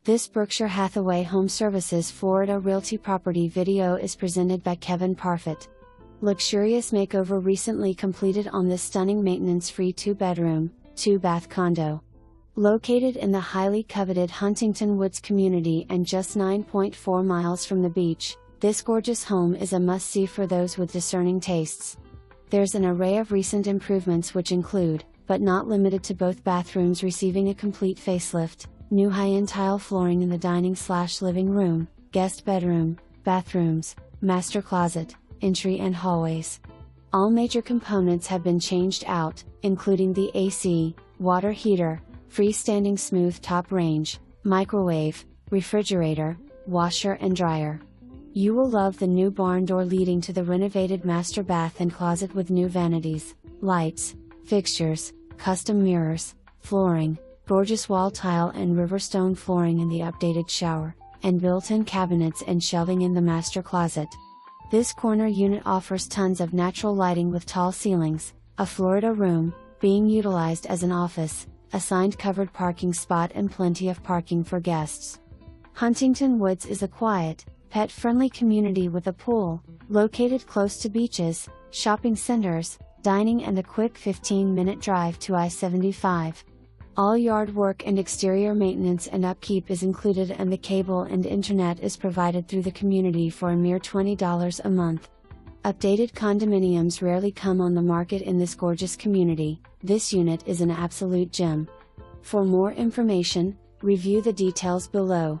This Berkshire Hathaway HomeServices Florida Realty property video is presented by Kevin Parfit. Luxurious makeover recently completed on this stunning maintenance-free 2-bedroom, 2-bath condo. Located in the highly coveted Huntington Woods community and just 9.4 miles from the beach, this gorgeous home is a must-see for those with discerning tastes. There's an array of recent improvements which include, but not limited to, both bathrooms receiving a complete facelift, new high-end tile flooring in the dining/living room, guest bedroom, bathrooms, master closet, entry and hallways. All major components have been changed out, including the AC, water heater, freestanding smooth top range, microwave, refrigerator, washer and dryer. You will love the new barn door leading to the renovated master bath and closet with new vanities, lights, fixtures, custom mirrors, flooring, gorgeous wall tile and riverstone flooring in the updated shower, and built-in cabinets and shelving in the master closet. This corner unit offers tons of natural lighting with tall ceilings, a Florida room, being utilized as an office, assigned covered parking spot and plenty of parking for guests. Huntington Woods is a quiet, pet-friendly community with a pool, located close to beaches, shopping centers, dining and a quick 15-minute drive to I-75. All yard work and exterior maintenance and upkeep is included, and the cable and internet is provided through the community for a mere $20 a month. Updated condominiums rarely come on the market in this gorgeous community. This unit is an absolute gem. For more information, review the details below.